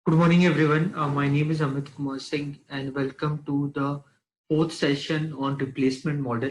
Good morning, everyone. My name is Amit Kumar Singh, and welcome to the fourth session on replacement model.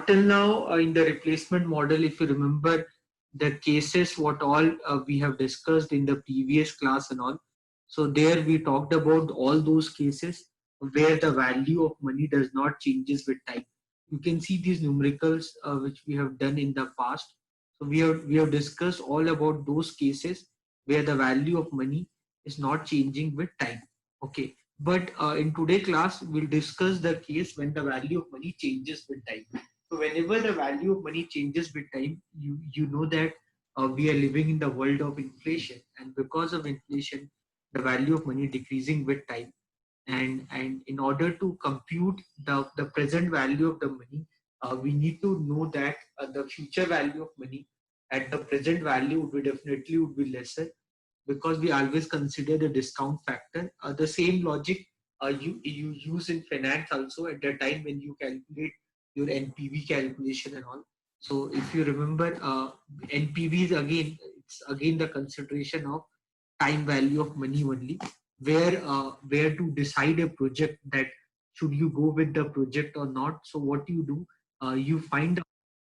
Till now, in the replacement model, if you remember the cases, what all we have discussed in the previous class and all. So there we talked about all those cases where the value of money does not changes with time. You can see these numericals which we have done in the past. So we have discussed all about those cases where the value of money is not changing with time. Okay, but in today class we'll discuss the case when the value of money changes with time. So whenever the value of money changes with time, you know that we are living in the world of inflation, and because of inflation the value of money decreasing with time. And in order to compute the present value of the money, we need to know that the future value of money at the present value would be lesser, because we always consider the discount factor. The same logic you use in finance also at the time when you calculate your NPV calculation and all. So if you remember, NPV is again, it's again the consideration of time value of money only, where to decide a project that should you go with the project or not. So what you do, you find the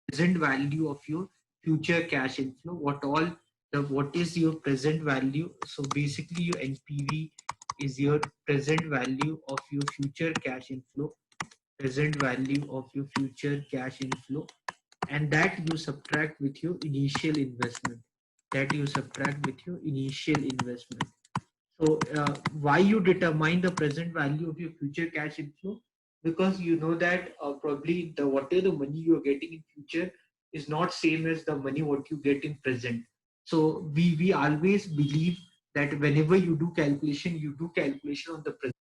present value of your future cash inflow. What is your present value? So basically your NPV is your present value of your future cash inflow, present value of your future cash inflow, and that you subtract with your initial investment. So why you determine the present value of your future cash inflow? Because you know that probably the whatever the money you are getting in future is not same as the money what you get in present. So we always believe that whenever you do calculation on the present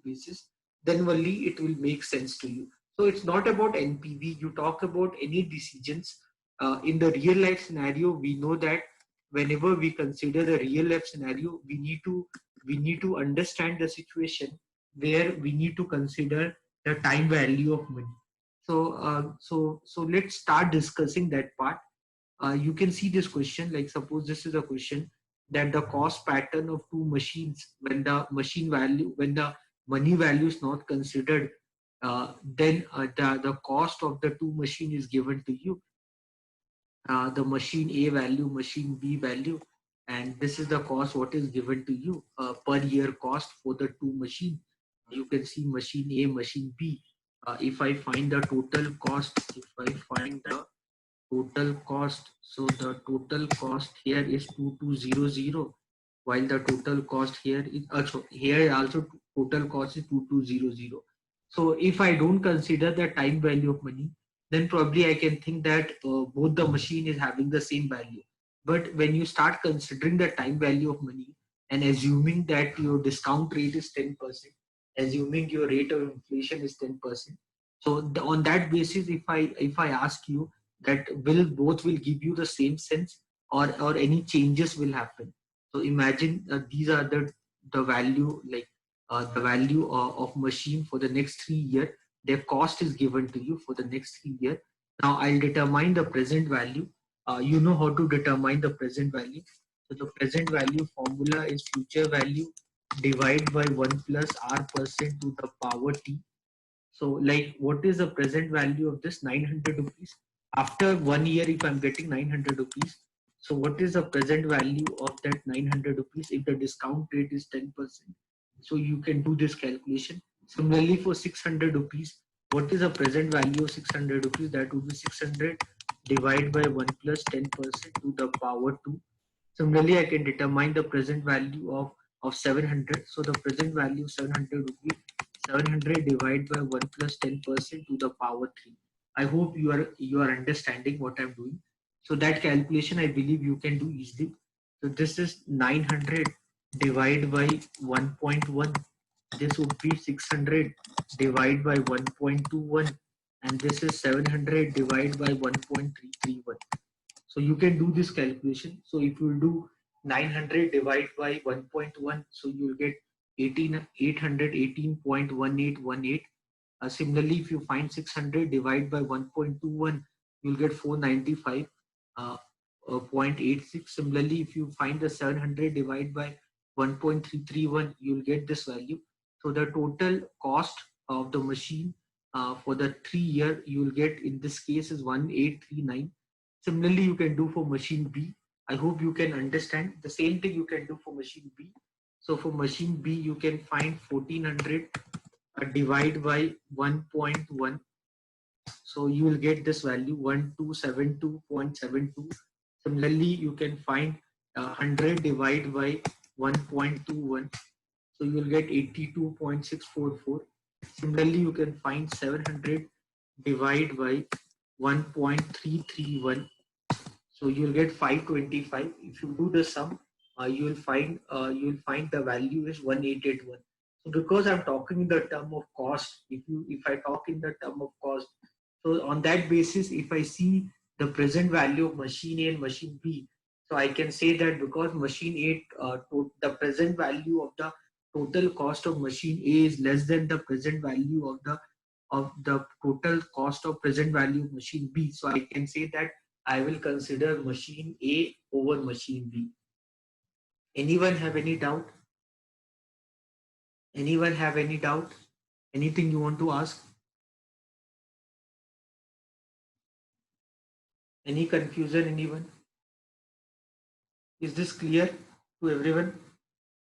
basis, then only it will make sense to you. So it's not about NPV. You talk about any decisions in the real life scenario. We know that whenever we consider the real life scenario, we need to understand the situation where we need to consider the time value of money. So let's start discussing that part. You can see this question, like suppose this is a question that the cost pattern of two machines, when the money value is not considered, then the cost of the two machine is given to you, the machine A value, machine B value, and this is the cost what is given to you, per year cost for the two machine. You can see machine A, machine B. If I find the total cost, if I find the total cost, so the total cost here is 2200, while the total cost here is also, here also total cost is 2200. So if I don't consider the time value of money, then probably I can think that both the machine is having the same value. But when you start considering the time value of money and assuming that your discount rate is 10%, assuming your rate of inflation is 10%, so on that basis, if I ask you that will both will give you the same sense, or any changes will happen. So imagine these are the value, like the value of machine for the next 3 year. Their cost is given to you for the next 3 year. Now I'll determine the present value. You know how to determine the present value. So the present value formula is future value divided by 1 plus r% to the power t. So like what is the present value of this 900 rupees? After 1 year, if I'm getting 900 rupees, so what is the present value of that 900 rupees if the discount rate is 10%? So you can do this calculation. Similarly, for 600 rupees, what is the present value of 600 rupees? That would be 600 divided by 1 plus 10% to the power 2. Similarly, I can determine the present value of 700. So the present value of 700 would be 700 divided by 1 plus 10% to the power 3. I hope you are understanding what I'm doing. So that calculation I believe you can do easily. So this is 900 divided by 1.1. This would be 600 divided by 1.21, and this is 700 divided by 1.331. So you can do this calculation. So if you do 900 divided by 1.1, so you'll get 818.1818. Similarly, if you find 600 divided by 1.21, you'll get 495.86. Similarly, if you find the 700 divided by 1.331, you'll get this value. So the total cost of the machine for the 3 year you will get in this case is 1839. Similarly, you can do for machine B. I hope you can understand. The same thing you can do for machine B. So for machine B, you can find 1400 divide by 1.1. So you will get this value 1272.72. Similarly, you can find 100 divided by 1.21. So you will get 82.644. Similarly, you can find 700 divided by 1.331. So you will get 525. If you do the sum, you will find the value is 1881. So because I'm talking in the term of cost, if I talk in the term of cost, so on that basis, if I see the present value of machine A and machine B, so I can say that because machine A, the present value of the total cost of machine A is less than the present value of the total cost of present value of machine B. So I can say that I will consider machine A over machine B. Anyone have any doubt? Anyone have any doubt? Anything you want to ask? Any confusion, anyone? Is this clear to everyone?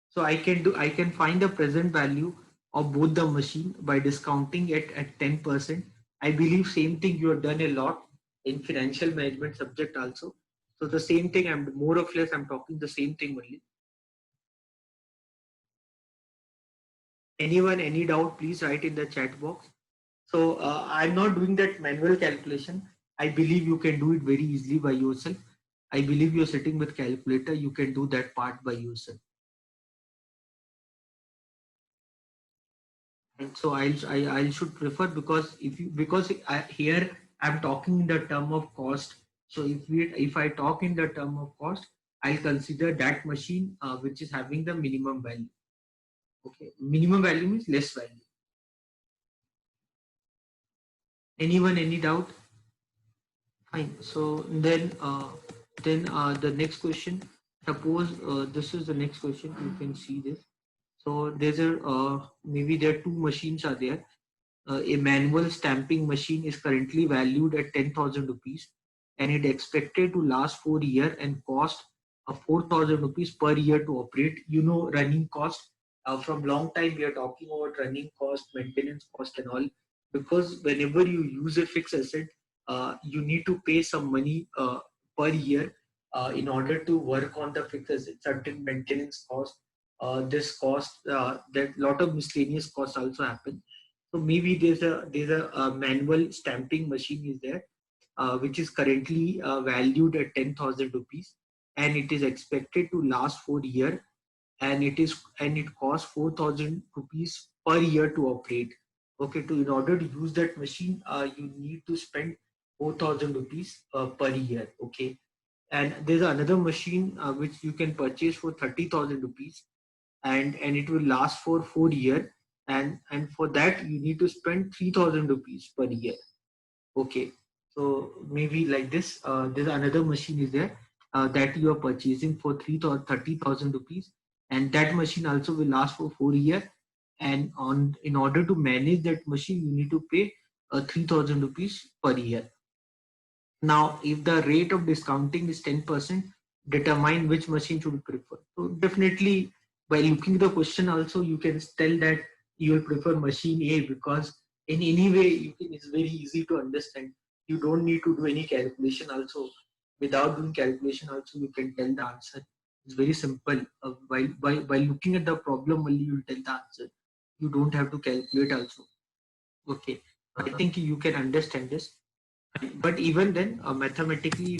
So I can find the present value of both the machine by discounting it at 10%. I believe same thing you have done a lot in financial management subject also. So the same thing, I'm more or less I'm talking the same thing only. Anyone, any doubt, please write in the chat box. So I'm not doing that manual calculation. I believe you can do it very easily by yourself. I believe you're sitting with calculator. You can do that part by yourself. And so I should prefer because here I'm talking in the term of cost. So if I talk in the term of cost, I'll consider that machine which is having the minimum value. Okay, minimum value means less value. Anyone, any doubt? Fine. So then the next question. Suppose this is the next question. You can see this. So there's a maybe there are two machines are there. A manual stamping machine is currently valued at 10,000 rupees, and it expected to last 4 years and cost 4,000 rupees per year to operate. You know, running cost. From long time we are talking about running cost, maintenance cost, and all. Because whenever you use a fixed asset, you need to pay some money per year in order to work on the fixed asset, certain maintenance cost. This cost, that lot of miscellaneous costs also happen. So maybe there's a manual stamping machine is there, which is currently valued at 10,000 rupees, and it is expected to last 4 years, and it costs 4,000 rupees per year to operate. Okay, to in order to use that machine, you need to spend 4,000 rupees per year. Okay, and there's another machine which you can purchase for 30,000 rupees, and it will last for 4 years, and for that you need to spend 3,000 rupees per year. Okay, so maybe like this, there's another machine is there that you are purchasing for 30,000 rupees, and that machine also will last for 4 years, and on in order to manage that machine you need to pay 3,000 rupees per year. Now, if the rate of discounting is 10%, determine which machine should you prefer. So definitely, by looking at the question also, you can tell that you will prefer machine A, because in any way it's very easy to understand. You don't need to do any calculation also. Without doing calculation also, you can tell the answer. It's very simple. By looking at the problem only, you will tell the answer. You don't have to calculate also. Okay, I think you can understand this. But even then, mathematically,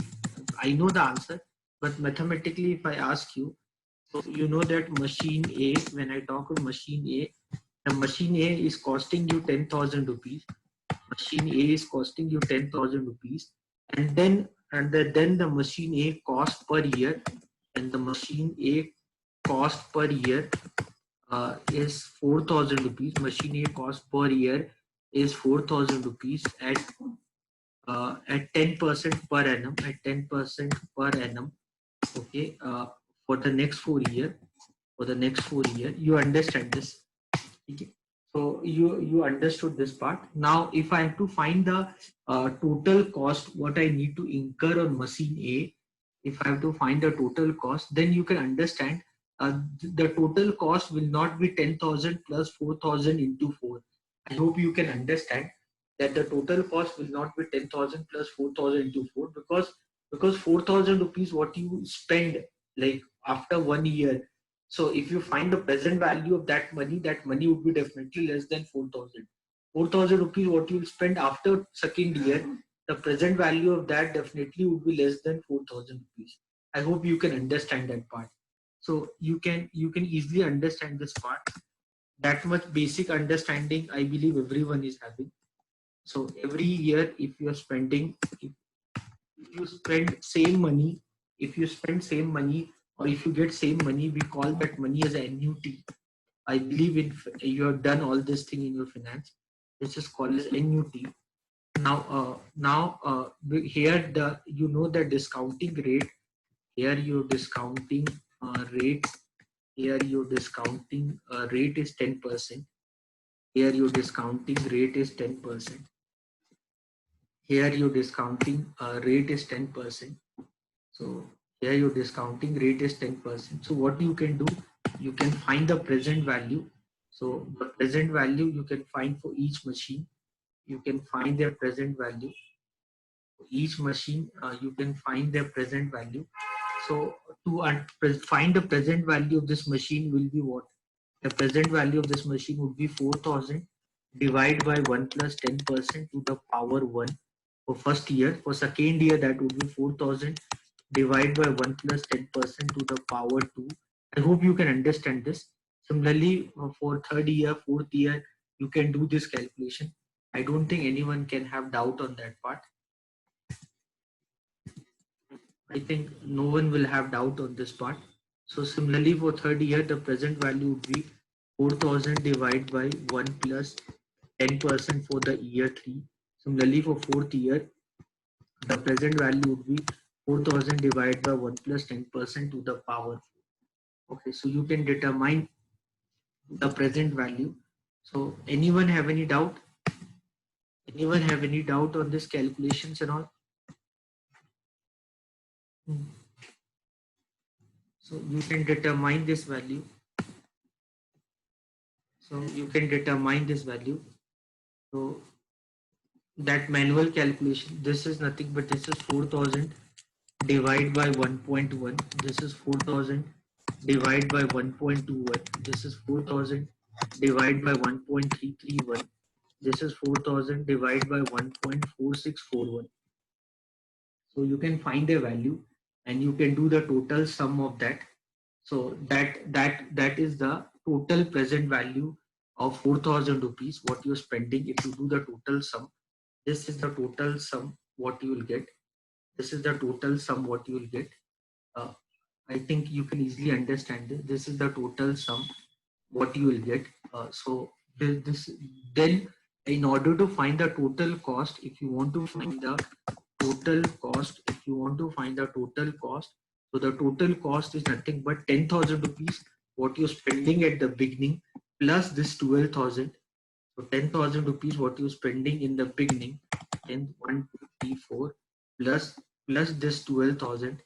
I know the answer, but mathematically, if I ask you, so you know that machine A, when I talk of machine A, the machine A is costing you 10,000 rupees. Machine A is costing you 10,000 rupees, and then the machine A cost per year, and the machine A cost per year is 4,000 rupees. Machine A cost per year is 4,000 rupees at 10% per annum, at 10% per annum. Okay, for the next 4 years. for the next 4 years. You understand this? Okay. So you understood this part. Now, if I have to find the total cost, what I need to incur on machine A, if I have to find the total cost, then you can understand the total cost will not be 10,000 plus 4,000 into 4. I hope you can understand that the total cost will not be 10,000 plus 4,000 into 4, because 4,000 rupees what you spend like after 1 year. So if you find the present value of that money would be definitely less than 4,000. 4,000 rupees what you will spend after second year, the present value of that definitely would be less than 4,000 rupees. I hope you can understand that part. So you can easily understand this part. That much basic understanding I believe everyone is having. So every year if you are spending, if you spend same money, if you spend same money or if you get same money, we call that money as an annuity. I believe in you have done all this thing in your finance. This is called as annuity. Now, here the you know the discounting rate. Here your discounting rate. Here your discounting rate is 10%. Here your discounting rate is 10%. Here your discounting rate is 10%. So here your discounting rate is 10%. So what you can do, you can find the present value. So the present value you can find for each machine. You can find their present value. For each machine, you can find their present value. So to find the present value of this machine will be what? The present value of this machine would be 4,000 divided by 1 plus 10% to the power 1 for first year. For second year, that would be 4,000 divided by 1 plus 10% to the power 2. I hope you can understand this. Similarly, for third year, fourth year, you can do this calculation. I don't think anyone can have doubt on that part. I think no one will have doubt on this part. So similarly for third year, the present value would be 4,000 divided by 1 plus 10% for the year 3. Similarly for fourth year, the present value would be 4,000 divided by 1 plus 10% to the power 4. Okay, so you can determine the present value. So anyone have any doubt? Anyone have any doubt on this calculations and all? So you can determine this value. So you can determine this value. So that manual calculation, this is nothing but this is 4,000 divided by 1.1. This is 4,000 divided by 1.21. This is 4,000 divided by 1.331. This is 4,000 divided by 1.4641. So you can find a value and you can do the total sum of that. So that is the total present value of 4,000 rupees what you're spending. If you do the total sum, this is the total sum what you will get. This is the total sum what you will get. uh, I think you can easily understand this. This is the total sum what you will get. So this then in order to find the total cost, if you want to find the total cost, if you want to find the total cost, so the total cost is nothing but 10,000 rupees what you're spending at the beginning plus this 12,000. So 10,000 rupees what you're spending in the beginning, 10, 1, 2, 3, 4 plus this 12,000.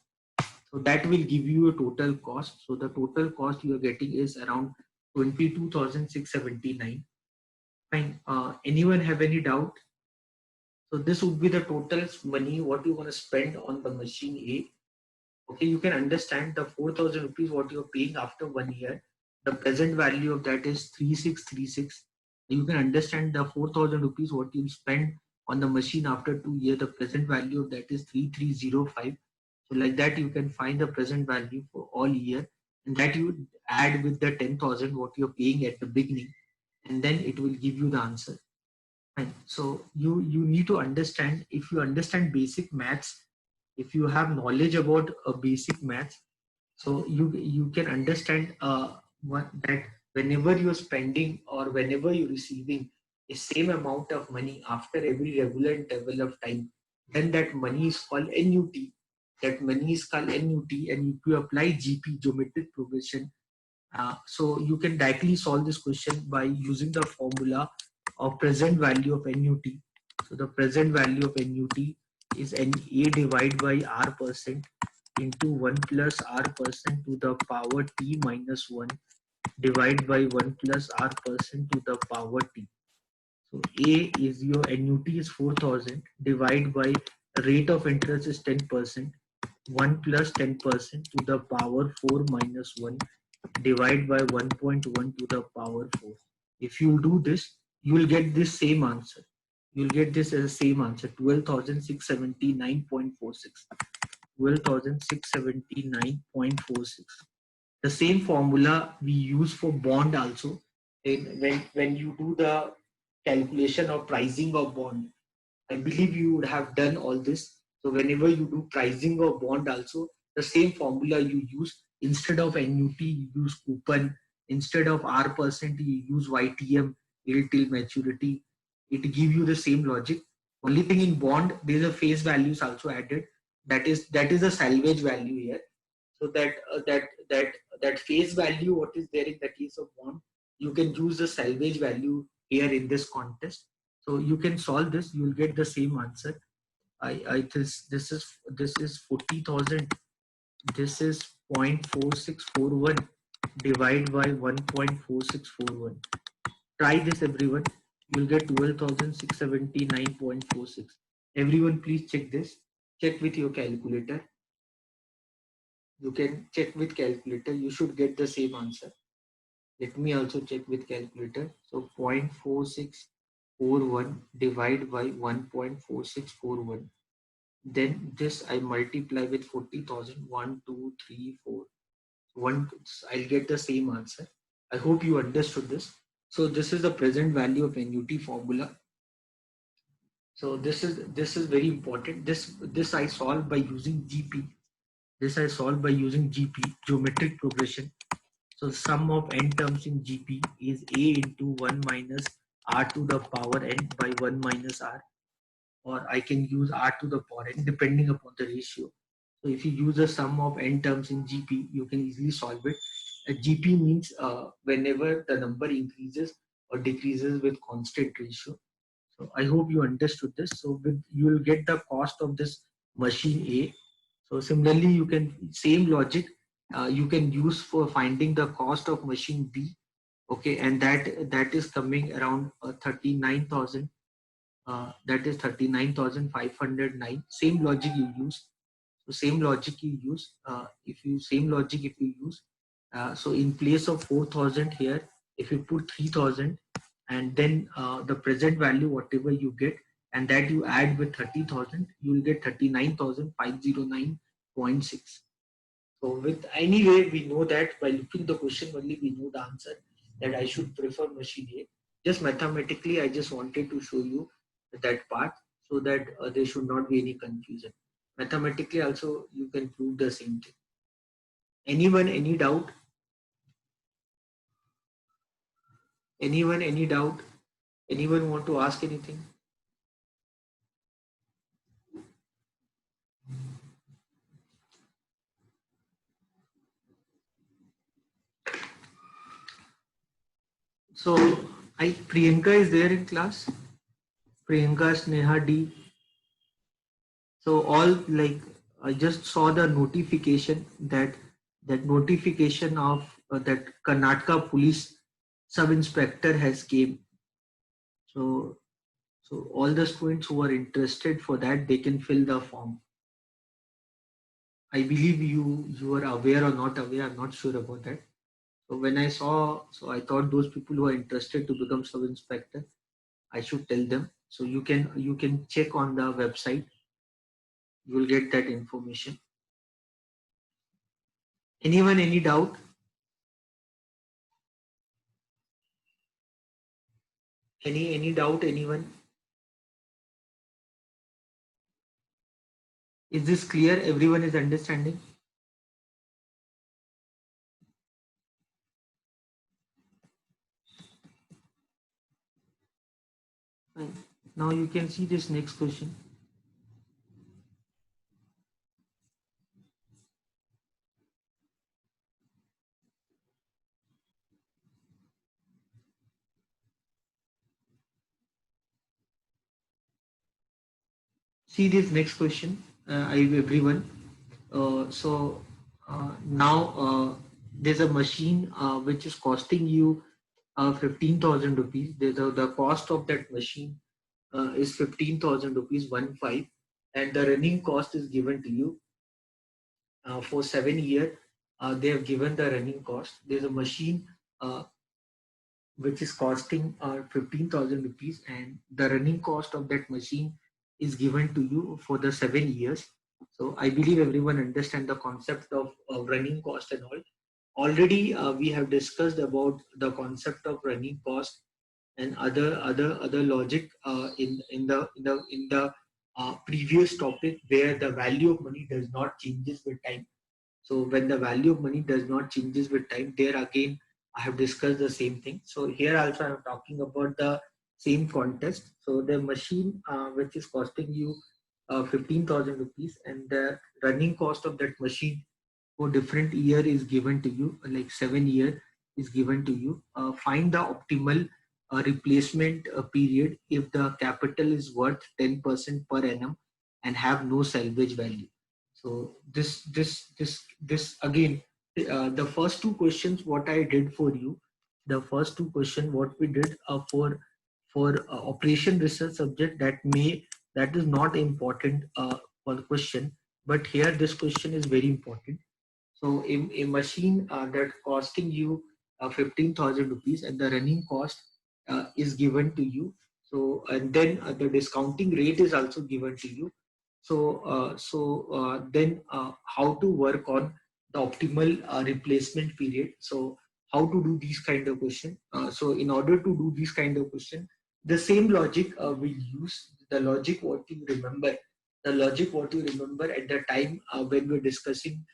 So that will give you a total cost. So the total cost you are getting is around 22,679. Fine. Anyone have any doubt? So this would be the total money what you want to spend on the machine A. Okay, you can understand the 4,000 rupees what you're paying after 1 year. The present value of that is 3636. You can understand the 4,000 rupees what you spend on the machine after 2 years. The present value of that is 3305. So like that you can find the present value for all year, and that you add with the 10,000 what you're paying at the beginning, and then it will give you the answer. Right. So you need to understand, if you understand basic maths, if you have knowledge about basic maths, so you can understand that whenever you're spending or whenever you're receiving a same amount of money after every regular interval of time, then that money is called NUT. That money is called NUT, and if you apply GP, geometric progression, So you can directly solve this question by using the formula of present value of NUT. So the present value of NUT is NA divided by R% into 1 plus R% to the power T minus 1 divided by 1 plus R% to the power T. So A is your NUT is 4000 divided by rate of interest is 10%, 1 plus 10% to the power 4 minus 1 divided by 1.1 to the power 4. If you do this, you will get this same answer. You will get this as the same answer, 12,679.46. 12,679.46. The same formula we use for bond also. When you do the calculation of pricing of bond, I believe you would have done all this. So whenever you do pricing of bond also, the same formula you use. Instead of NUT, you use coupon. Instead of R%, you use YTM, yield till maturity. It give you the same logic. Only thing in bond, there is a face values also added. That is a salvage value here. So that face value, what is there in the case of bond, you can use the salvage value here in this contest. So you can solve this, you will get the same answer. This is 40,000. This is 0.4641 divided by 1.4641. Try this, everyone. You'll get 12,679.46. Everyone, please check this. Check with your calculator. You can check with calculator. You should get the same answer. Let me also check with calculator. So 0.4641 divided by 1.4641. Then this I multiply with 40,000. 1, 2, 3, 4. I'll get the same answer. I hope you understood this. So this is the present value of NUT formula. So this is very important. This I solve by using GP. This I solve by using GP, geometric progression. So sum of n terms in GP is A into 1 minus R to the power n by 1 minus R, or I can use R to the power n depending upon the ratio. So if you use the sum of n terms in GP, you can easily solve it. GP means whenever the number increases or decreases with constant ratio. So I hope you understood this. So you will get the cost of this machine A. So similarly, you can same logic you can use for finding the cost of machine B. Okay, and that is coming around 39,000. That is 39,509. Same logic you use. So same logic you use. If you use. So in place of 4,000 here, if you put 3,000, and then the present value whatever you get, and that you add with 30,000, you will get 39,509.6. So with anyway, we know that by looking the question only, we know the answer that I should prefer machine A. Just mathematically, I just wanted to show you that part so that there should not be any confusion. Mathematically also, you can prove the same thing. Anyone, any doubt? Anyone, any doubt? Anyone want to ask anything? So, Priyanka is there in class. Priyanka, Sneha, D. So all, like, I just saw the notification that notification of that Karnataka police sub inspector has came. So all the students who are interested for that, they can fill the form. I believe you are aware or not aware. I'm not sure about that. So when I saw, so I thought those people who are interested to become sub inspector, I should tell them. So you can check on the website. You will get that information. Anyone, any doubt? Any doubt, anyone? Is this clear? Everyone is understanding? Fine. Now you can see this next question. See this next question, everyone. So now there's a machine which is costing you 15,000 rupees. The cost of that machine is 15,000 rupees, 1 5, and the running cost is given to you for 7 years. They have given the running cost. There's a machine uh, which is costing 15,000 rupees, and the running cost of that machine is given to you for the 7 years. So I believe everyone understand the concept of running cost and all. Already we have discussed about the concept of running cost and other logic in the previous topic, where the value of money does not changes with time. So when the value of money does not changes with time, there again I have discussed the same thing. So here also I'm talking about the same context. So the machine which is costing you 15,000 rupees, and the running cost of that machine for different year is given to you, like 7 year is given to you. Find the optimal replacement period if the capital is worth 10% per annum and have no salvage value. So this again, the first two questions what I did for you, the first two question what we did for operation research subject, that is not important for the question, but here this question is very important. So a machine that costing you 15,000 rupees, and the running cost is given to you. So and then the discounting rate is also given to you. So then how to work on the optimal replacement period. So how to do these kind of question. So in order to do these kind of question, the same logic we use. The logic what you remember, at the time when we're discussing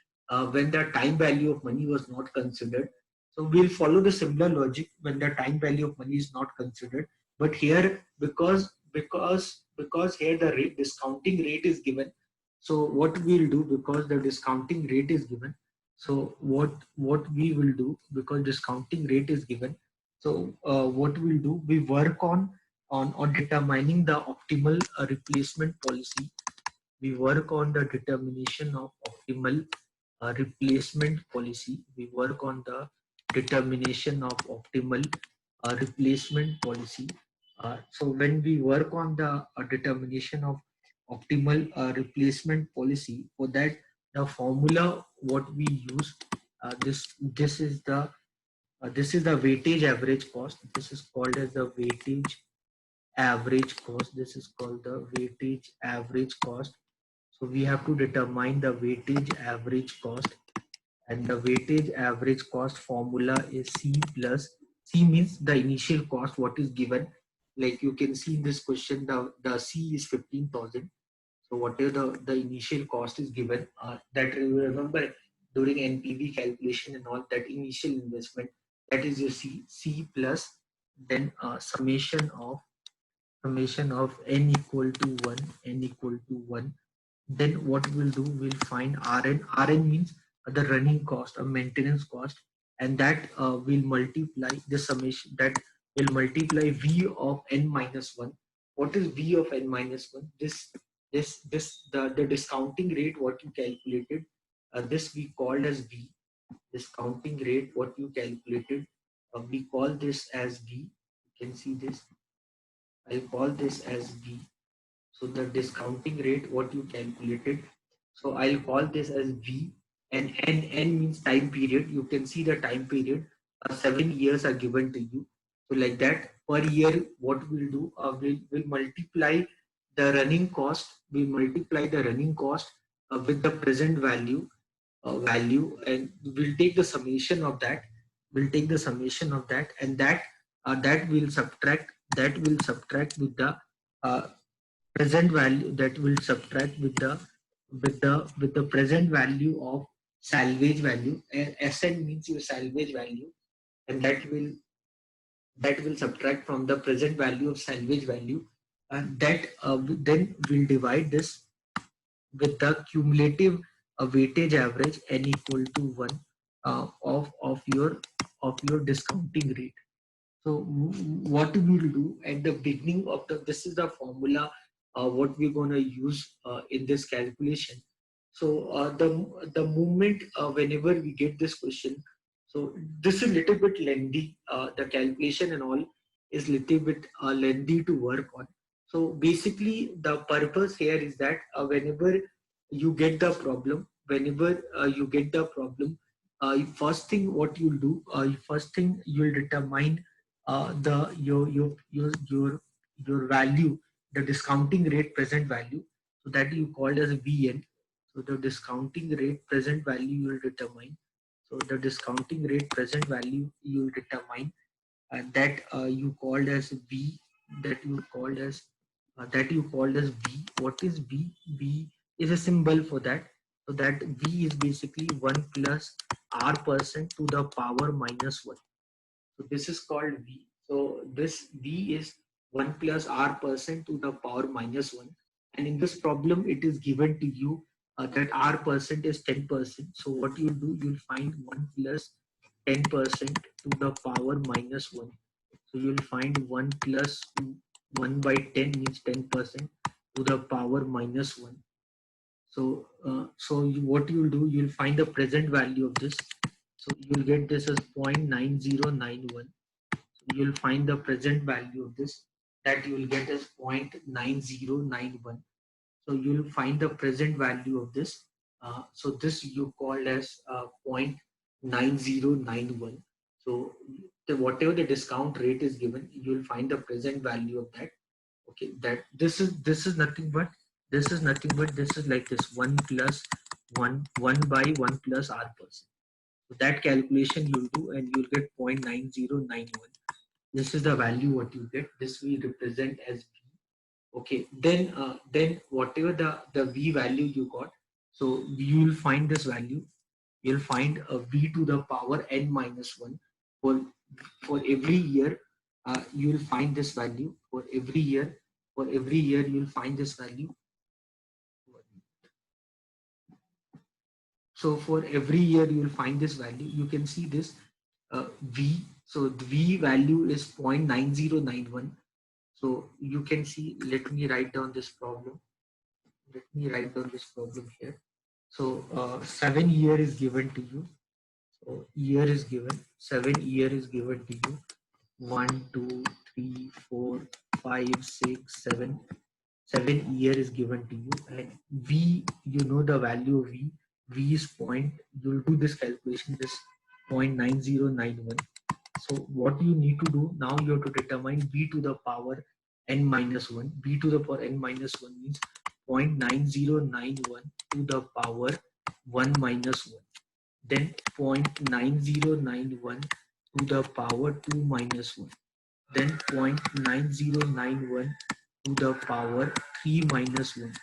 when the time value of money was not considered. So we'll follow the similar logic when the time value of money is not considered. But here, because here the discounting rate is given. So what we'll do, because the discounting rate is given. So what we will do, because discounting rate is given. So what we'll do, we work on determining the optimal replacement policy. We work on the determination of optimal replacement policy. We work on the determination of optimal replacement policy. So when we work on the determination of optimal replacement policy, for that the formula what we use, this is the weightage average cost. This is called as the weightage average cost. This is called the weightage average cost. So we have to determine the weightage average cost, and the weightage average cost formula is C plus. C means the initial cost what is given. Like you can see in this question, the C is 15,000. So whatever the initial cost is given, that you remember during NPV calculation and all, that initial investment, that is your C plus, then summation of n equal to 1, n equal to 1. Then what we'll do, we'll find Rn means the running cost or maintenance cost, and that will multiply the summation, that will multiply V of n minus 1. What is V of n minus 1? The discounting rate what you calculated, this we called as V. Discounting rate what you calculated, we call this as V. You can see this, I'll call this as V. So the discounting rate what you calculated, so I'll call this as V, and n means time period. You can see the time period, 7 years are given to you. So like that, per year what we'll do, we'll multiply the running cost, with the present value, and we'll take the summation of that. And that will subtract with the uh, present value, that will subtract with the present value of salvage value. SN means your salvage value, and that will subtract from the present value of salvage value, and that then will divide this with the cumulative weightage average n equal to 1 of your discounting rate. So what we will do at the beginning of this is the formula what we're going to use in this calculation. So the moment whenever we get this question, so this is a little bit lengthy. The calculation and all is little bit lengthy to work on. So basically, the purpose here is that whenever you get the problem, first thing what you'll do, first thing you'll determine the your value, the discounting rate present value, so that you called as VN. So the discounting rate present value you will determine. So the discounting rate present value you will determine, and that you called as V, that you called as V. What is V? V is a symbol for that. So that V is basically 1 plus R% to the power minus 1. So this is called V. So this V is 1 plus R% to the power minus 1. And in this problem, it is given to you that R% is 10%. So what you do, you'll find 1 plus 10% to the power minus 1. So you'll find 1 plus 1 by 10 means 10% to the power minus 1. So, what you'll do, you'll find the present value of this. So you'll get this as 0.9091. You'll find the present value of this, that you will get as 0.9091. So you'll find the present value of this. So this you called as 0.9091. So whatever the discount rate is given, you'll find the present value of that. Okay, that this is nothing but this is like this 1 plus 1 by 1 plus R%. So that calculation you'll do and you'll get 0.9091. This is the value what you get. This we represent as V. Okay, then whatever the V value you got, so you will find this value. You'll find a V to the power n minus 1 for every year. You will find this value for every year. For every year, you will find this value. So for every year, you will find this value. You can see this V. So the V value is 0.9091. So you can see, let me write down this problem. Let me write down this problem here. So 7 year is given to you. So year is given, 7 year is given to you. 1, 2, 3, 4, 5, 6, 7. 7 year is given to you, and V, you know the value of V. V is point. You'll do this calculation, this 0.9091. So what you need to do now, you have to determine V to the power n minus 1. V to the power n minus 1 means 0.9091 to the power 1 minus 1. Then 0.9091 to the power 2 minus 1. Then 0.9091 to the power 3 minus 1.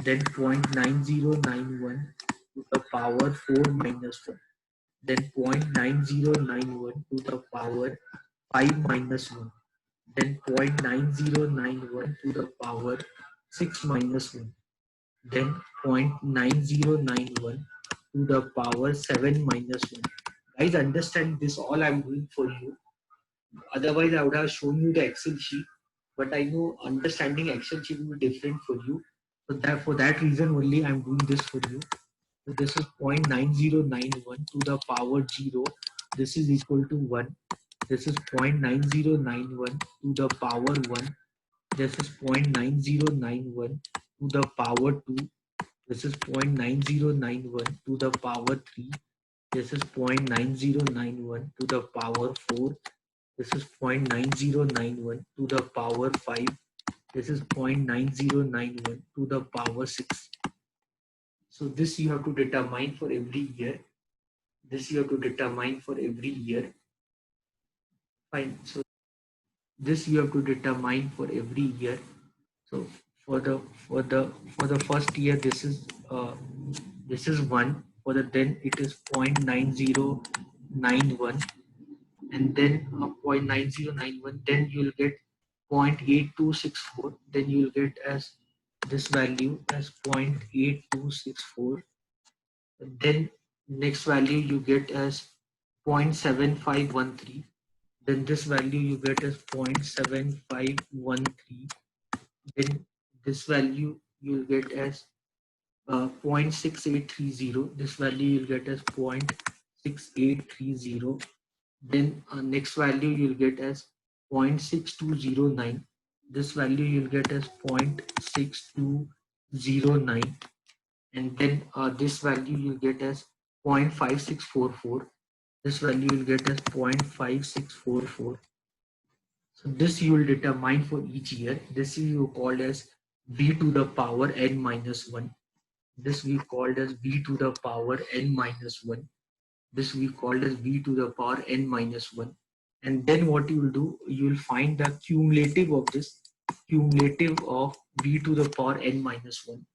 Then 0.9091 to the power 4 minus 1. Then 0.9091 to the power 5 minus 1. Then 0.9091 to the power 6 minus 1. Then 0.9091 to the power 7 minus 1. Guys, understand this all I'm doing for you. Otherwise, I would have shown you the Excel sheet. But I know understanding Excel sheet will be different for you. So that for that reason only I'm doing this for you. So this is 0.9091 to the power 0. This is equal to 1. This is 0.9091 to the power 1. This is 0.9091 to the power 2. This is 0.9091 to the power 3. This is 0.9091 to the power 4. This is 0.9091 to the power 5. This is 0.9091 to the power 6. So this you have to determine for every year. This you have to determine for every year. Fine. So this you have to determine for every year. So for the first year, this is 1. For the then it is 0.9091, and then 0.9091. Then you'll get 0.8264. Then you'll get as this value as 0.8264. Then next value you get as 0.7513. Then this value you get as 0.7513. Then this value you'll get as 0.6830. This value you'll get as 0.6830. Then next value you'll get as 0.6209. This value you'll get as 0.6209. And then this value you'll get as 0.5644. This value you'll get as 0.5644. So this you will determine for each year. This you called as b to the power n minus 1. This we called as b to the power n minus 1. This we called as b to the power n minus 1. And then what you will do, you will find the cumulative of this, cumulative of b to the power n minus 1.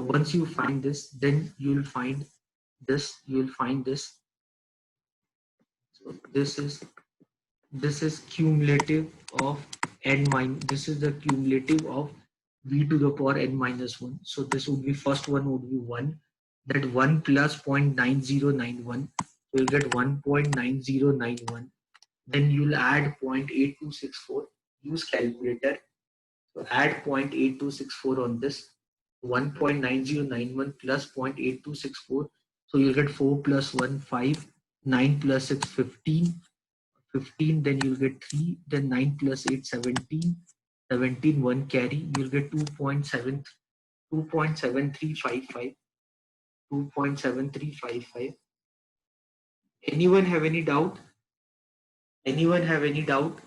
Once you find this, then you will find this, you will find this. So this is cumulative of n minus, this is the cumulative of b to the power n minus 1. So this would be, first one would be 1, that 1 plus 0.9091, so you'll get 1.9091. Then you'll add 0.8264, use calculator. So add 0.8264 on this, 1.9091 plus 0.8264. So you'll get 4 plus 1, 5, 9 plus 6, 15, 15, then you'll get 3, then 9 plus 8, 17, 17, 1 carry, you'll get 2.7, 2.7355, 2.7355. Anyone have any doubt? Anyone have any doubt?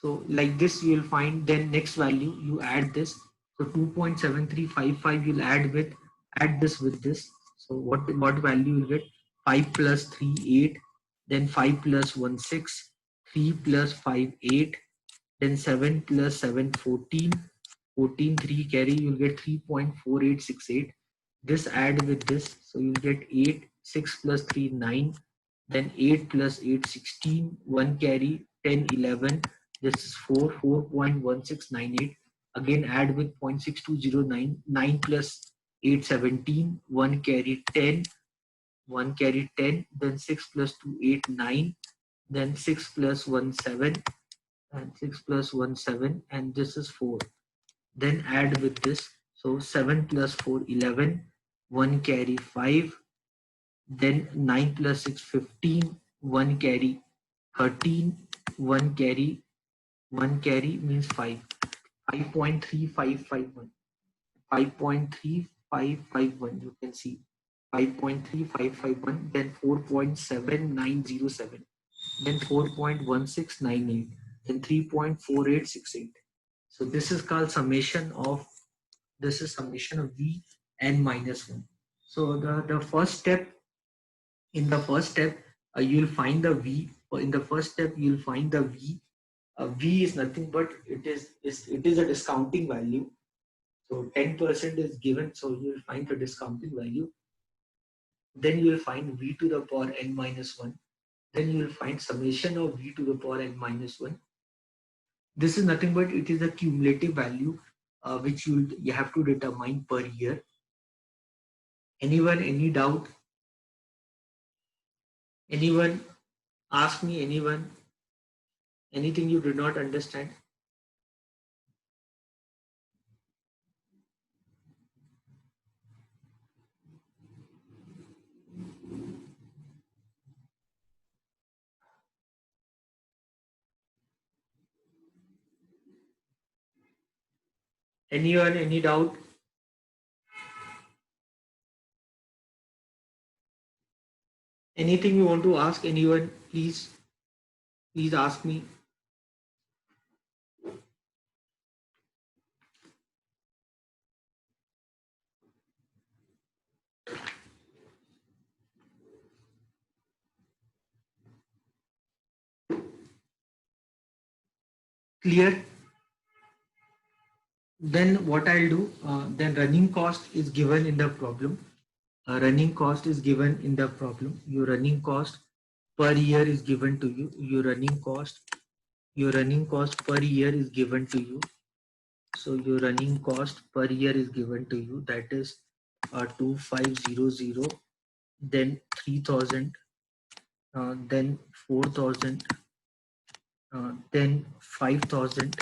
So like this you will find, then next value you add this. So 2.7355 you'll add this with this. So what value you'll get? 5 plus 3, 8, then 5 plus 1, 6, 3 plus 5, 8, then 7 plus 7, 14, 14, 3 carry, you'll get 3.4868. This add with this, so you'll get 8, 6 plus 3, 9, then 8 plus 8, 16, 1 carry, 10, 11, this is 4, 4.1698. Again add with 0.6209, 9 plus 8, 17, 1 carry, 10, 1 carry, 10, then 6 plus 2, 8, 9, then 6 plus 1, 7, and 6 plus 1, 7, and this is 4. Then add with this, so 7 plus 4, 11, 1 carry, 5, then 9 plus 6, 15, 1 carry, 13, 1 carry, 1 carry means 5, 5.3551, 5.3551, you can see 5.3551, then 4.7907, then 4.1698, then 3.4868. So this is called summation of, this is summation of v n minus 1. So the first step, in the first step you'll find the v. In the first step you'll find the v. V is nothing but it is a discounting value. So 10% is given, so you'll find the discounting value. Then you'll find v to the power n minus 1. Then you'll find summation of v to the power n minus 1. This is nothing but it is a cumulative value which you have to determine per year. Anyone, any doubt? Anyone? Ask me, anyone? Anything you did not understand? Anyone, any doubt? Anything you want to ask anyone, please ask me. Clear? Then what I'll do, then running cost is given in the problem. Running cost is given in the problem. Your running cost per year is given to you. Your running cost per year is given to you. So your running cost per year is given to you. That is 2500, then 3000, then 4000, then 5000,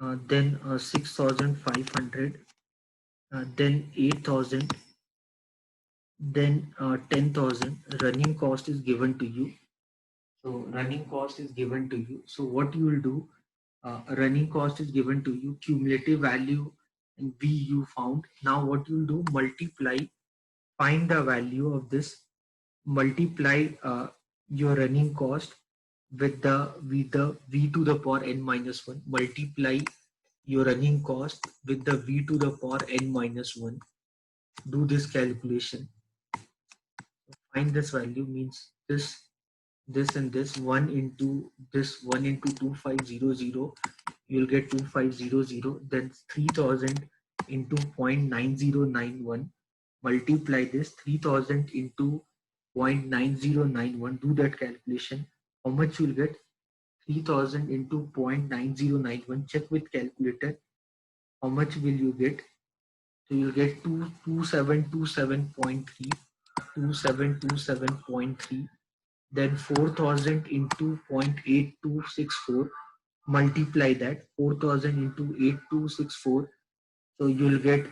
then 6,500, then 8,000, then 10,000. Running cost is given to you. So running cost is given to you. So what you will do, running cost is given to you, cumulative value and V you found. Now what you'll do, multiply, find the value of this, multiply your running cost with the V to the power n minus 1, multiply your running cost with the V to the power n minus 1. Do this calculation. Find this value means this and this 1 into this 1 into 2500, you'll get 2500. Then 3000 into 0.9091, multiply this 3000 into 0.9091, do that calculation. How much you'll get? 3000 into 0.9091, check with calculator. How much will you get? So you'll get 2727.3, 2727.3. Then 4000 into 0.8264, multiply that 4000 into 8264, so you'll get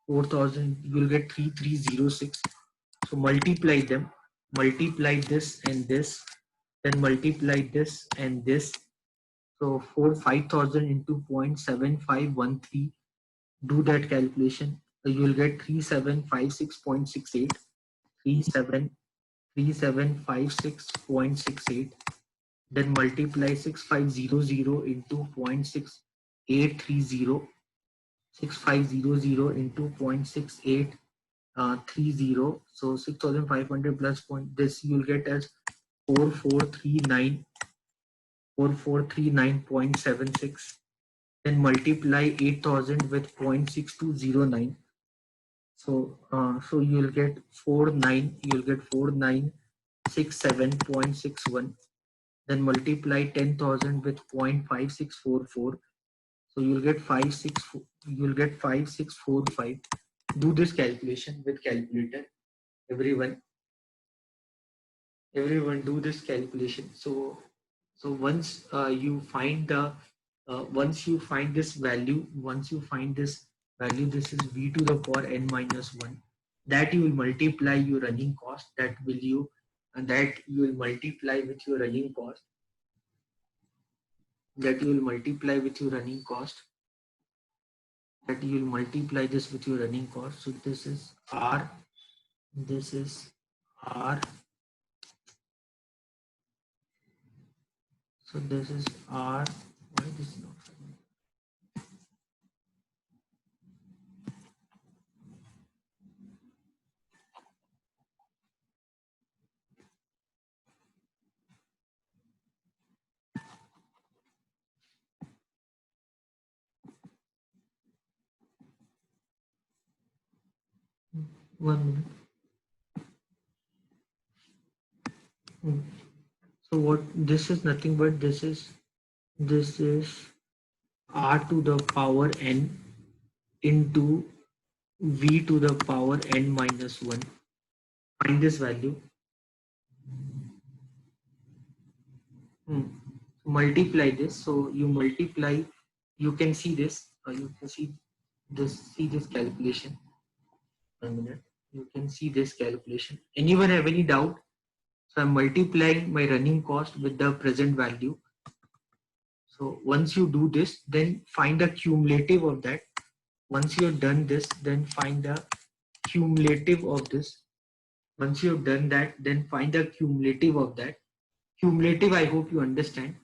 4000, you'll get 3306. So multiply them, multiply this and this, then multiply this and this. So 5000 into 0.7513, do that calculation. So you'll get 3756.68, 3756.68. Then multiply 6500 into 0.6830, 6500 into 0.6830. So 6500 plus point, this you'll get as 4439, 4439.76. Then multiply 8000 with 0.6209. So you'll get 4967.61. Then multiply 10,000 with 0.5644. So you'll get 5645. Do this calculation with calculator. Everyone do this calculation. So once you find the once you find this value, this is V to the power n minus 1, that you will multiply your running cost, that you will multiply with your running cost, that you will multiply with your running cost, that you will multiply this with your running cost. So this is R, this is R, so this is R. Why this is not coming? One minute. So what this is nothing but this is R to the power n into V to the power n minus 1. Find this value. Multiply this. So you multiply, you can see this, you can see this calculation. 1 minute. You can see this calculation. Anyone have any doubt? So I'm multiplying my running cost with the present value. So once you do this, then find the cumulative of that. Once you've done this, then find the cumulative of this. Once you've done that, then find the cumulative of that. Cumulative, I hope you understand.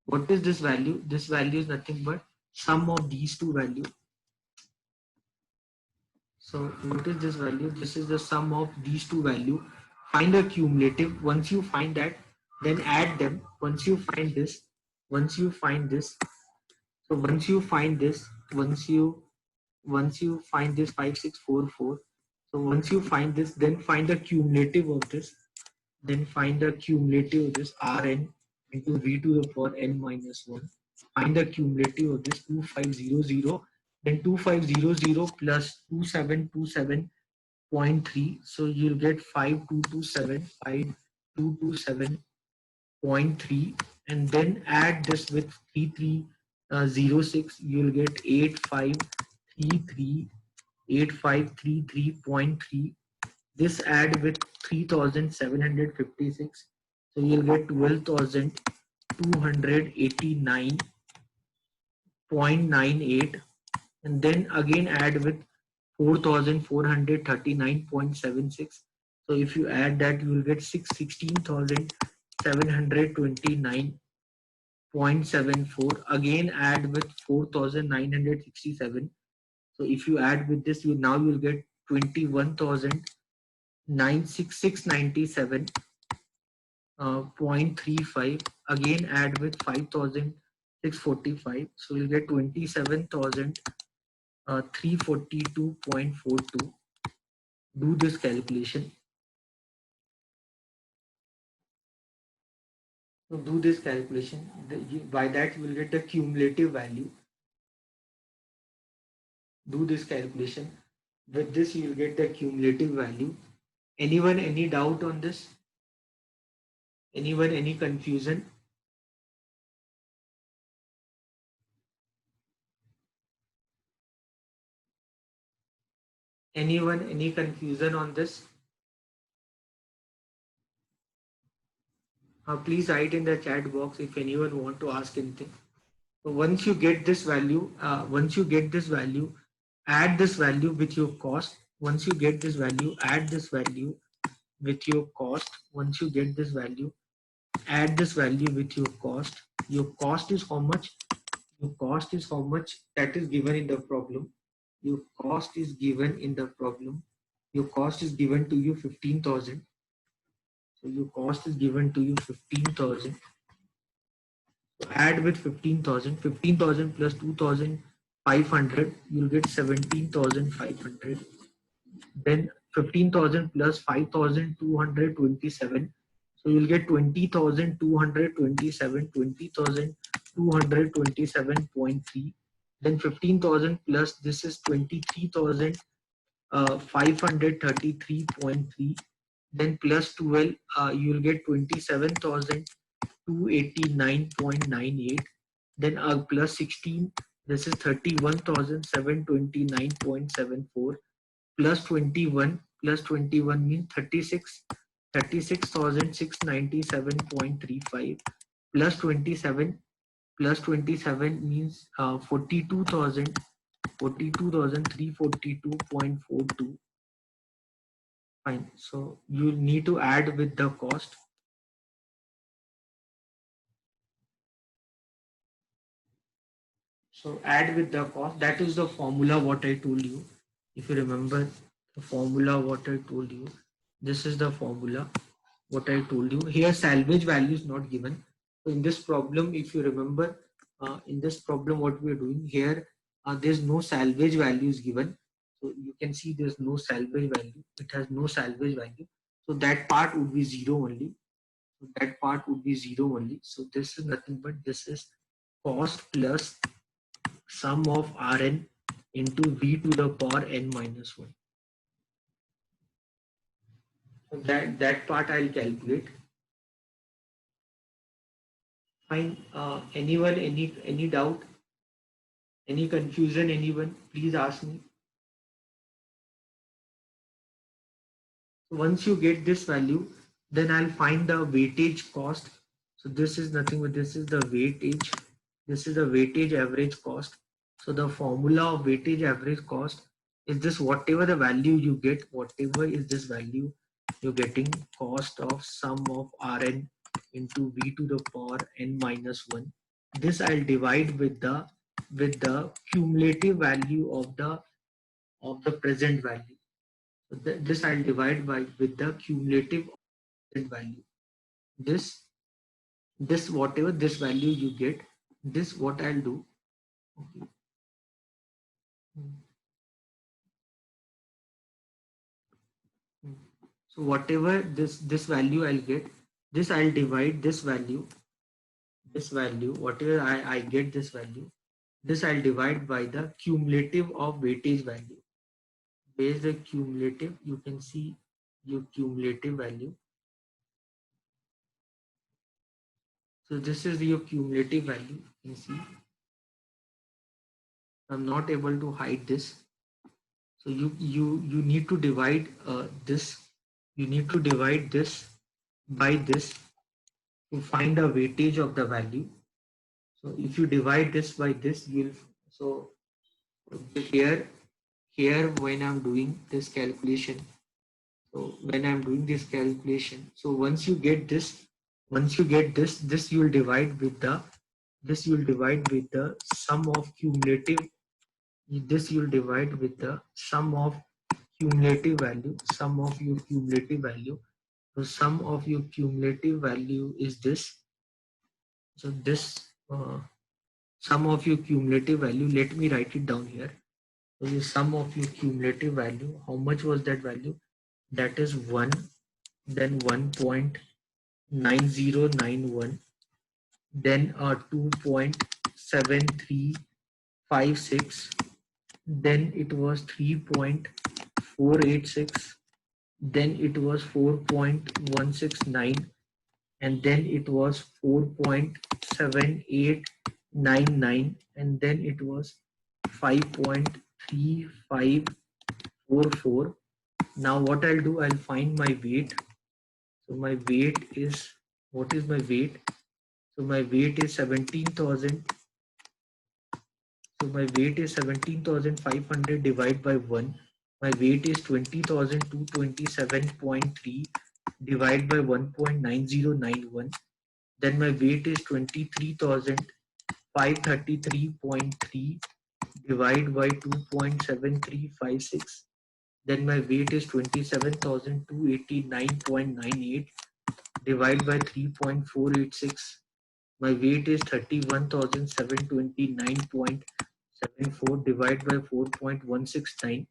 What is this value? This value is nothing but sum of these two values. So what is this value? This is the sum of these two values. Find the cumulative. Once you find that, then add them. Once you find this, so once you find this, once you find this 5644. So once you find this, then find the cumulative of this. Then find the cumulative of this Rn into V to the power n minus 1. Find the cumulative of this 2500. Then 2500 plus 2727.3. So you'll get 5227.3. And then add this with 3306. 06, you'll get 8533.3. This add with 3756, so you'll get 12,289.98, and then again add with 4,439.76. So if you add that, you will get 16,729.74. Again add with 4,967. So if you add with this, you will get 21,967.35. Again add with 5,645. So you'll get 27,342.42. Do this calculation. So do this calculation. By that you will get the cumulative value. Do this calculation. With this you will get the cumulative value. Anyone any doubt on this? Anyone any confusion? Anyone any confusion on this? Please write in the chat box if anyone want to ask anything. So once you get this value, add this value with your cost. Once you get this value, add this value with your cost. Once you get this value, add this value with your cost. Your cost is how much? Your cost is how much? That is given in the problem. Your cost is given in the problem. Your cost is given to you 15,000. So your cost is given to you 15,000. So add with 15,000. 15,000 plus 2,500, you'll get 17,500. Then 15,000 plus 5,227. So you'll get 20,227, 20,227.3. Then 15,000 plus this is 23,533.3. Then plus 12, you'll get 27,289.98. Then plus 16, this is 31,729.74. Plus 21 means 36,697.35. Plus 27 means 42,342.42. Fine. So you need to add with the cost. So add with the cost. That is the formula what I told you. If you remember the formula what I told you, this is the formula what I told you. Here salvage value is not given. So in this problem, if you remember, in this problem what we are doing here, there's no salvage values given. So you can see there's no salvage value. It has no salvage value. So that part would be zero only. So that part would be zero only. So this is nothing but this is cost plus sum of Rn into V to the power n minus 1. So that part I'll calculate. Fine. Anyone, any doubt, any confusion, anyone, please ask me. So once you get this value, then I'll find the weightage cost. So this is nothing but this is the weightage. This is the weightage average cost. So the formula of weightage average cost is this: whatever the value you get, whatever is this value you're getting, cost of sum of Rn into V to the power n minus 1. This I'll divide with the cumulative value of the present value. So this I'll divide by with the cumulative present value. This whatever this value you get, this what I'll do. Okay. So whatever this value I'll get, this I'll divide this value, whatever I get this value, this I'll divide by the cumulative of weightage value. Base the cumulative, you can see your cumulative value. So this is your cumulative value, you can see. I'm not able to hide this. So you need to divide this. You need to divide this by this to find a weightage of the value. So if you divide this by this, you'll so here here when I'm doing this calculation. So when I'm doing this calculation, so once you get this you'll divide with the sum of cumulative. This you'll divide with the sum of cumulative value, sum of your cumulative value. So sum of your cumulative value is this. So this sum of your cumulative value, let me write it down here. So the sum of your cumulative value, how much was that value? That is 1, then 1.9091, then 2.7356, then it was 3.486, then it was 4.169, and then it was 4.7899, and then it was 5.3544. Now what I'll do, I'll find my weight. So my weight is, what is my weight? So my weight is 17,000. So my weight is 17,500 divided by 1. My weight is 20,227.3 divided by 1.9091. Then my weight is 23,533.3 divided by 2.7356. Then my weight is 27,289.98 divided by 3.486. My weight is 31,729.74 divided by 4.169.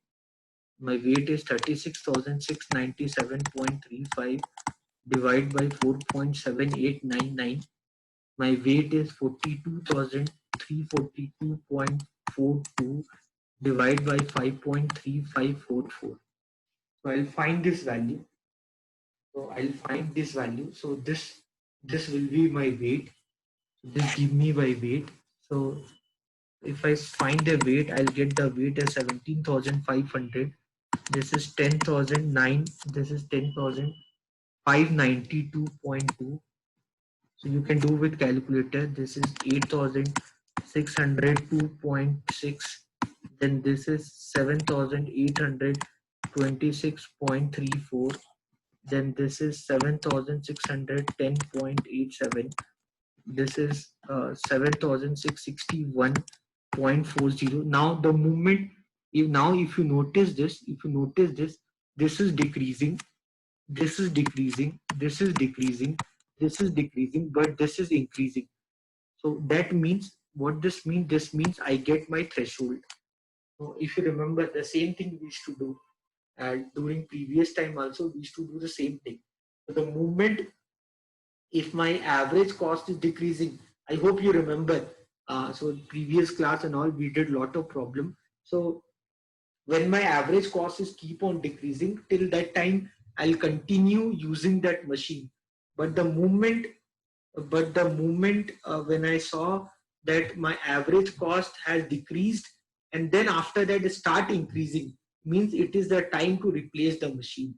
My weight is 36,697.35 divided by 4.7899. My weight is 42,342.42 divided by 5.3544. So I'll find this value. So this will be my weight. This give me my weight. So if I find the weight, I'll get the weight as 17,500. This is 10,009. This is 10,592.2. So you can do with calculator. This is 8,602.6. Then this is 7,826.34. Then this is 7,610.87. This is 7,661.40. Now the movement, if you notice this, this is decreasing, this is decreasing, this is decreasing, this is decreasing, but this is increasing. So that means, what this means? This means I get my threshold. So if you remember, the same thing we used to do during previous time also, we used to do the same thing. So the movement, if my average cost is decreasing, I hope you remember. So previous class and all, we did lot of problem. So when my average cost is keep on decreasing, till that time I'll continue using that machine. But the moment, when I saw that my average cost has decreased, and then after that it start increasing, means it is the time to replace the machine.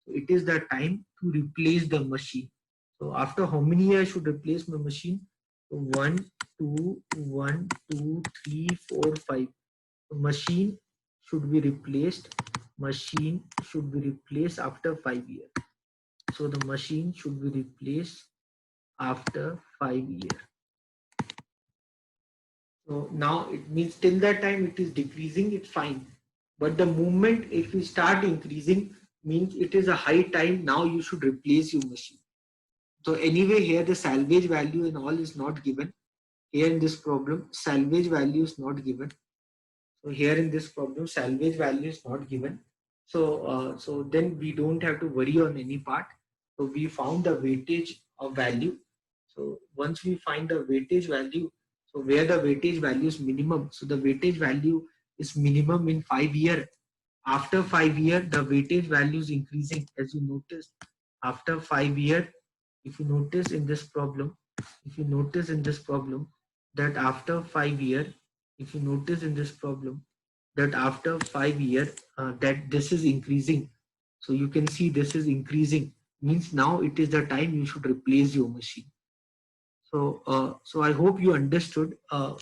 So it is the time to replace the machine. So after how many years I should replace my machine? So 1, 2, 1, 2, 3, 4, 5. The machine should be replaced. Machine should be replaced after 5 years. So the machine should be replaced after 5 years. So now it means till that time it is decreasing, it's fine. But the moment if we start increasing, means it is a high time, now you should replace your machine. So anyway, here the salvage value and all is not given. Here in this problem, salvage value is not given. So here in this problem, salvage value is not given. So then we don't have to worry on any part. So we found the weightage of value. So once we find the weightage value, so where the weightage value is minimum, so the weightage value is minimum in 5 years. After 5 years, the weightage value is increasing, as you notice. After 5 years, if you notice in this problem, that after 5 years, if you notice in this problem, that after 5 years, that this is increasing. So you can see this is increasing, means now it is the time you should replace your machine. So I hope you understood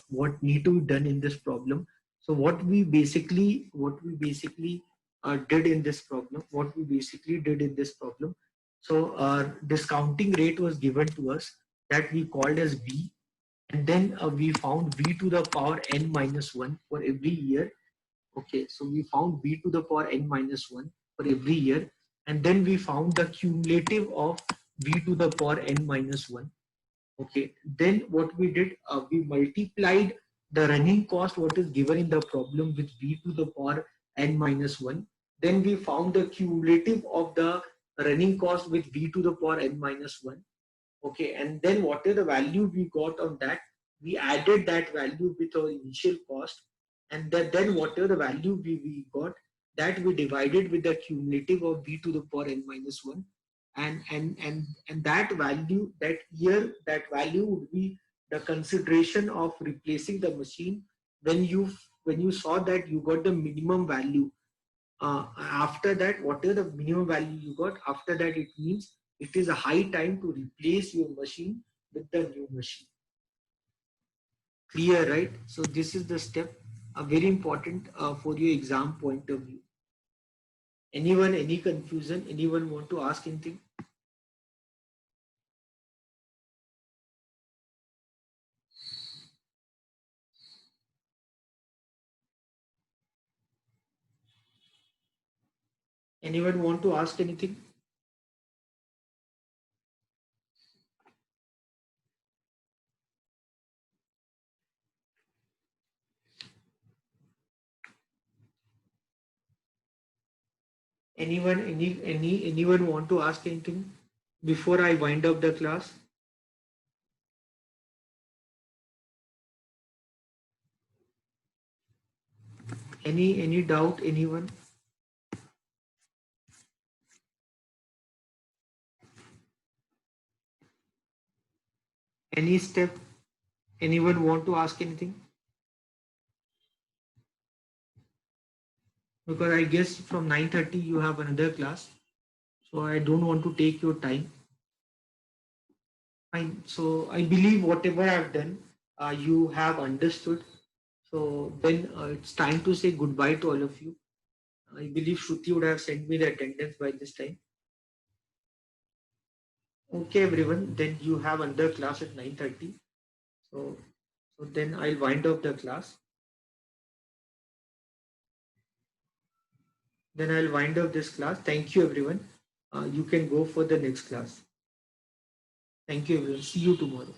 what need to be done in this problem. So what we basically did in this problem, so our discounting rate was given to us, that we called as V, and then we found V to the power n minus 1 for every year. Okay, so we found V to the power n minus 1 for every year, and then we found the cumulative of V to the power n minus 1. Okay, then what we did, we multiplied the running cost what is given in the problem with V to the power n minus 1. Then we found the cumulative of the running cost with V to the power n minus 1. Okay, and then whatever the value we got on that, we added that value with our initial cost, and then whatever the value we got, that we divided with the cumulative of V to the power n minus 1, and that value, that year, that value would be the consideration of replacing the machine. When you saw that you got the minimum value, after that, whatever the minimum value you got, after that it means it is a high time to replace your machine with the new machine. Clear, right? So this is the step, very important for your exam point of view. Anyone, any confusion? Anyone want to ask anything? Anyone want to ask anything? Anyone want to ask anything before I wind up the class? Any doubt? Anyone? Any step? Anyone want to ask anything? Because I guess from 9:30 you have another class, so I don't want to take your time. Fine. So I believe whatever I've done, you have understood. So then it's time to say goodbye to all of you. I believe Shruti would have sent me the attendance by this time. Okay, everyone. Then you have another class at 9:30. So then I'll wind up the class. Then I'll wind up this class. Thank you, everyone. You can go for the next class. Thank you, everyone. See you tomorrow.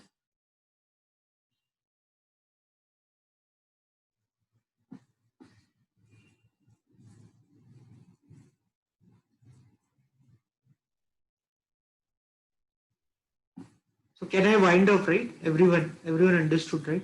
So can I wind up, right? Everyone understood, right?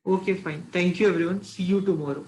Okay, fine. Thank you, everyone. See you tomorrow.